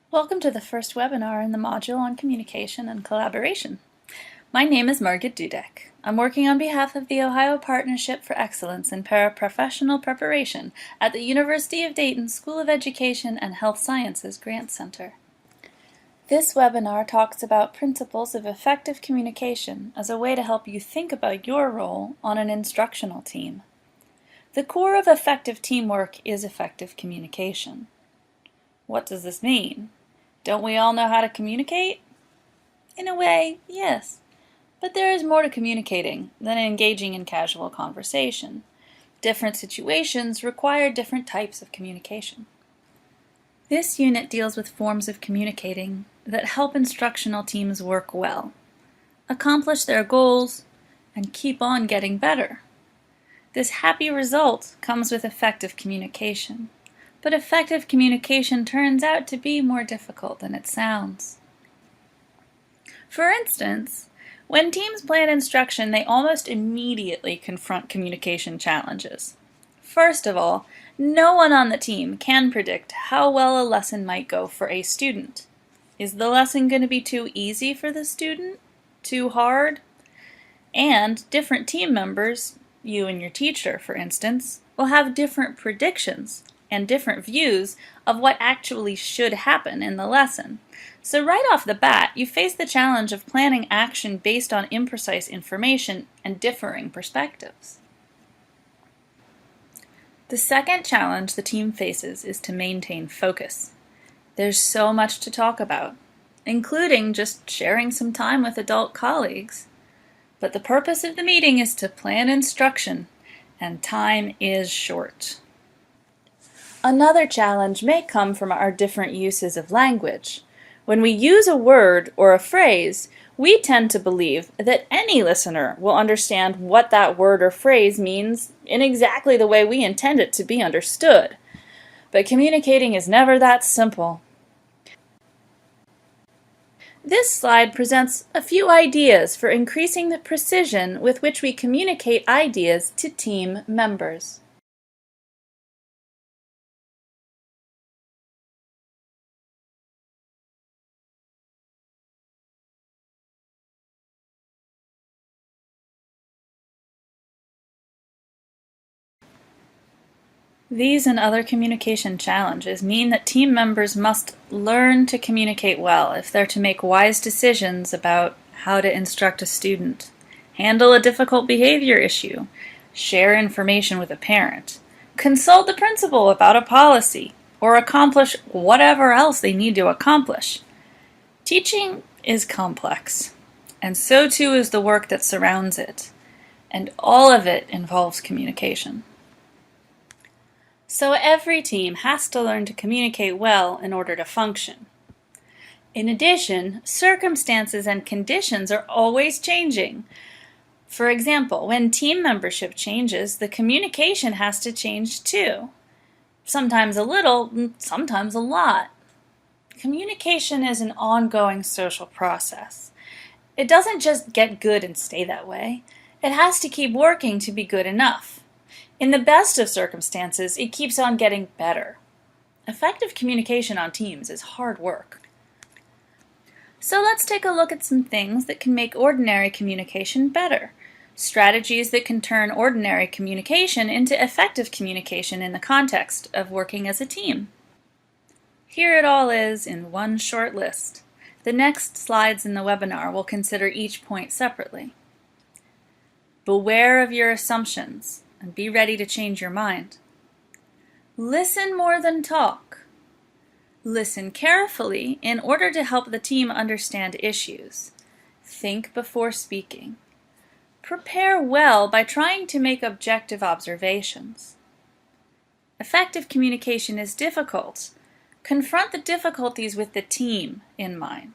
Welcome to the first webinar in the module on communication and collaboration. My name is Margit Dudek. I'm working on behalf of the Ohio Partnership for Excellence in Paraprofessional Preparation at the University of Dayton School of Education and Health Sciences Grant Center. This webinar talks about principles of effective communication as a way to help you think about your role on an instructional team. The core of effective teamwork is effective communication. What does this mean? Don't we all know how to communicate? In a way, yes. But there is more to communicating than engaging in casual conversation. Different situations require different types of communication. This unit deals with forms of communicating that help instructional teams work well, accomplish their goals, and keep on getting better. This happy result comes with effective communication. But effective communication turns out to be more difficult than it sounds. For instance, when teams plan instruction, they almost immediately confront communication challenges. First of all, no one on the team can predict how well a lesson might go for a student. Is the lesson going to be too easy for the student? Too hard? And different team members, you and your teacher for instance, will have different predictions and different views of what actually should happen in the lesson. So right off the bat, you face the challenge of planning action based on imprecise information and differing perspectives. The second challenge the team faces is to maintain focus. There's so much to talk about, including just sharing some time with adult colleagues. But the purpose of the meeting is to plan instruction, and time is short. Another challenge may come from our different uses of language. When we use a word or a phrase, we tend to believe that any listener will understand what that word or phrase means in exactly the way we intend it to be understood. But communicating is never that simple. This slide presents a few ideas for increasing the precision with which we communicate ideas to team members. These and other communication challenges mean that team members must learn to communicate well if they're to make wise decisions about how to instruct a student, handle a difficult behavior issue, share information with a parent, consult the principal about a policy, or accomplish whatever else they need to accomplish. Teaching is complex, and so too is the work that surrounds it, and all of it involves communication. So every team has to learn to communicate well in order to function. In addition, circumstances and conditions are always changing. For example, when team membership changes, the communication has to change too. Sometimes a little, sometimes a lot. Communication is an ongoing social process. It doesn't just get good and stay that way. It has to keep working to be good enough. In the best of circumstances, it keeps on getting better. Effective communication on teams is hard work. So let's take a look at some things that can make ordinary communication better. Strategies that can turn ordinary communication into effective communication in the context of working as a team. Here it all is in one short list. The next slides in the webinar will consider each point separately. Beware of your assumptions and be ready to change your mind. Listen more than talk. Listen carefully in order to help the team understand issues. Think before speaking. Prepare well by trying to make objective observations. Effective communication is difficult. Confront the difficulties with the team in mind.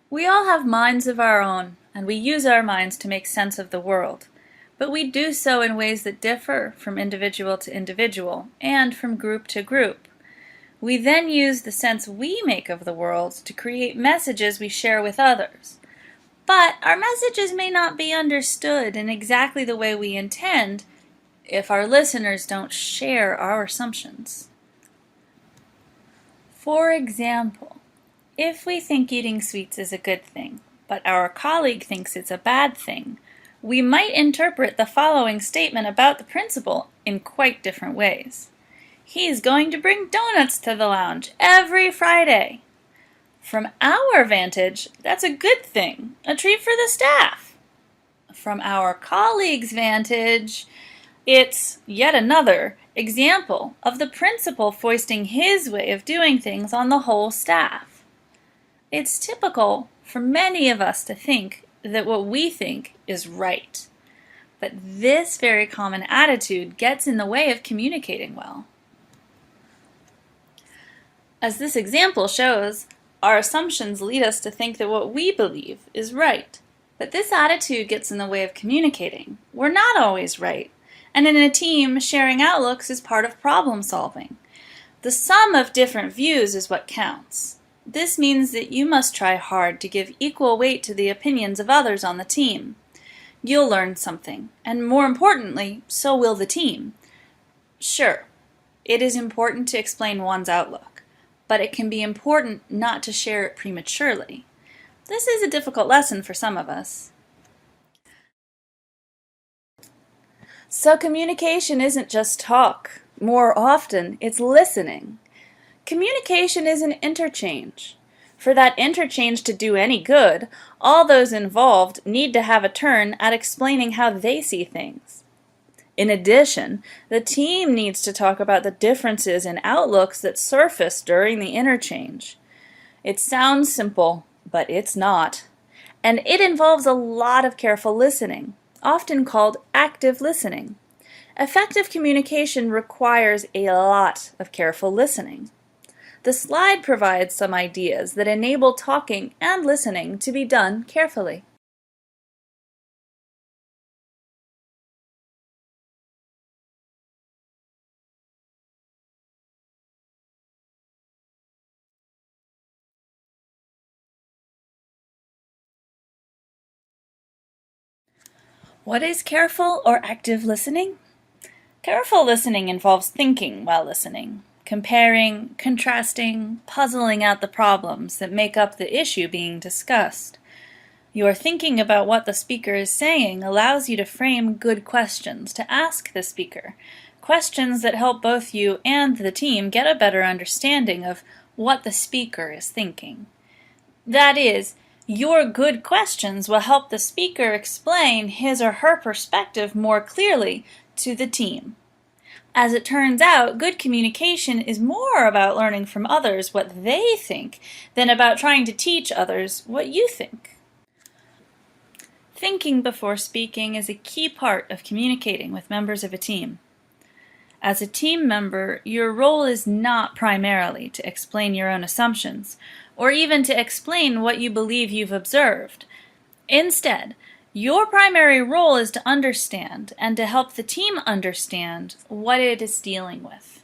We all have minds of our own, and we use our minds to make sense of the world. But we do so in ways that differ from individual to individual and from group to group. We then use the sense we make of the world to create messages we share with others. But our messages may not be understood in exactly the way we intend if our listeners don't share our assumptions. For example, if we think eating sweets is a good thing, but our colleague thinks it's a bad thing, we might interpret the following statement about the principal in quite different ways. He's going to bring donuts to the lounge every Friday. From our vantage, that's a good thing, a treat for the staff. From our colleague's vantage, it's yet another example of the principal foisting his way of doing things on the whole staff. It's typical for many of us to think that what we think is right, but this very common attitude gets in the way of communicating well. As this example shows, our assumptions lead us to think that what we believe is right, but this attitude gets in the way of communicating. We're not always right, and in a team, sharing outlooks is part of problem solving. The sum of different views is what counts. This means that you must try hard to give equal weight to the opinions of others on the team. You'll learn something, and more importantly, so will the team. Sure, it is important to explain one's outlook, but it can be important not to share it prematurely. This is a difficult lesson for some of us. So communication isn't just talk. More often, it's listening. Communication is an interchange. For that interchange to do any good, all those involved need to have a turn at explaining how they see things. In addition, the team needs to talk about the differences in outlooks that surface during the interchange. It sounds simple, but it's not. And it involves a lot of careful listening, often called active listening. Effective communication requires a lot of careful listening. The slide provides some ideas that enable talking and listening to be done carefully. What is careful or active listening? Careful listening involves thinking while listening, comparing, contrasting, puzzling out the problems that make up the issue being discussed. Your thinking about what the speaker is saying allows you to frame good questions to ask the speaker, questions that help both you and the team get a better understanding of what the speaker is thinking. That is, your good questions will help the speaker explain his or her perspective more clearly to the team. As it turns out, good communication is more about learning from others what they think than about trying to teach others what you think. Thinking before speaking is a key part of communicating with members of a team. As a team member, your role is not primarily to explain your own assumptions, or even to explain what you believe you've observed. Instead, your primary role is to understand and to help the team understand what it is dealing with.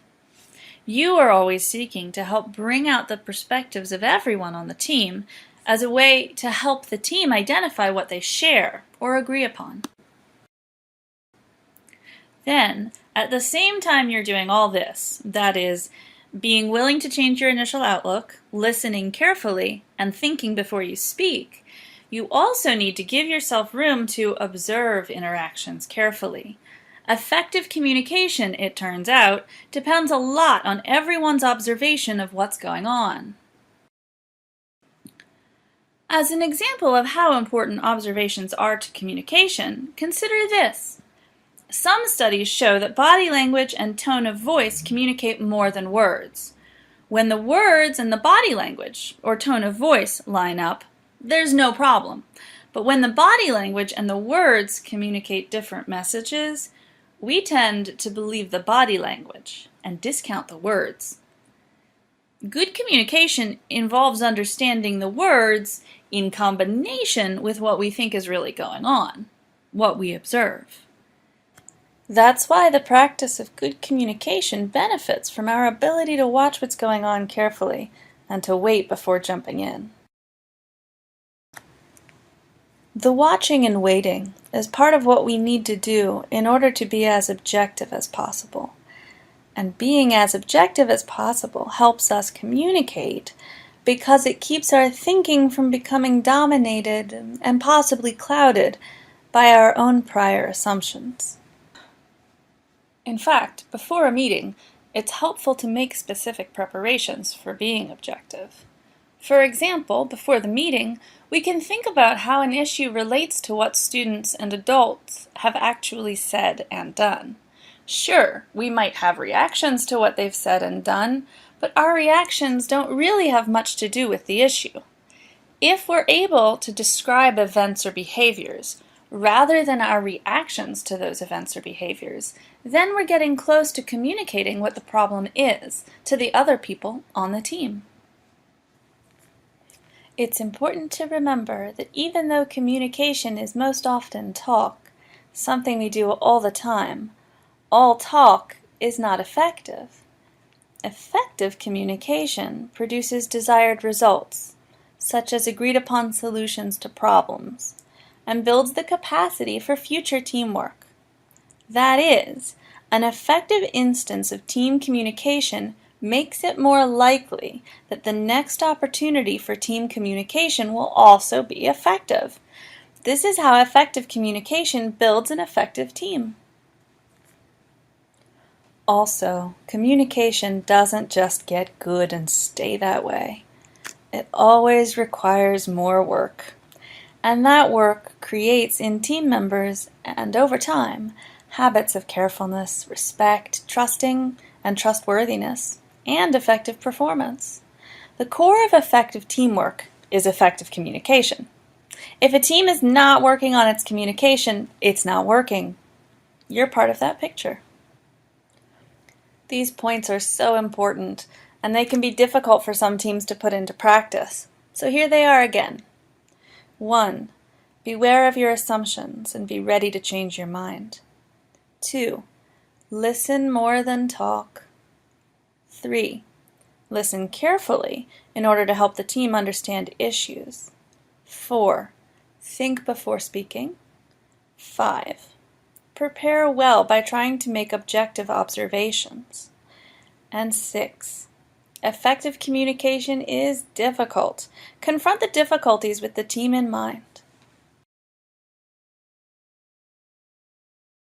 You are always seeking to help bring out the perspectives of everyone on the team as a way to help the team identify what they share or agree upon. Then, at the same time you're doing all this, that is, being willing to change your initial outlook, listening carefully, and thinking before you speak, you also need to give yourself room to observe interactions carefully. Effective communication, it turns out, depends a lot on everyone's observation of what's going on. As an example of how important observations are to communication, consider this. Some studies show that body language and tone of voice communicate more than words. When the words and the body language, or tone of voice, line up, there's no problem. But when the body language and the words communicate different messages, we tend to believe the body language and discount the words. Good communication involves understanding the words in combination with what we think is really going on, what we observe. That's why the practice of good communication benefits from our ability to watch what's going on carefully and to wait before jumping in. The watching and waiting is part of what we need to do in order to be as objective as possible. And being as objective as possible helps us communicate because it keeps our thinking from becoming dominated and possibly clouded by our own prior assumptions. In fact, before a meeting, it's helpful to make specific preparations for being objective. For example, before the meeting, we can think about how an issue relates to what students and adults have actually said and done. Sure, we might have reactions to what they've said and done, but our reactions don't really have much to do with the issue. If we're able to describe events or behaviors, rather than our reactions to those events or behaviors, then we're getting close to communicating what the problem is to the other people on the team. It's important to remember that even though communication is most often talk, something we do all the time, all talk is not effective. Effective communication produces desired results, such as agreed-upon solutions to problems, and builds the capacity for future teamwork. That is, an effective instance of team communication makes it more likely that the next opportunity for team communication will also be effective. This is how effective communication builds an effective team. Also, communication doesn't just get good and stay that way. It always requires more work. And that work creates in team members, and over time, habits of carefulness, respect, trusting, and trustworthiness, and effective performance. The core of effective teamwork is effective communication. If a team is not working on its communication, it's not working. You're part of that picture. These points are so important, and they can be difficult for some teams to put into practice. So here they are again. 1. Beware of your assumptions and be ready to change your mind. 2. Listen more than talk. 3. Listen carefully in order to help the team understand issues. 4. Think before speaking. 5. Prepare well by trying to make objective observations. And 6. Effective communication is difficult. Confront the difficulties with the team in mind.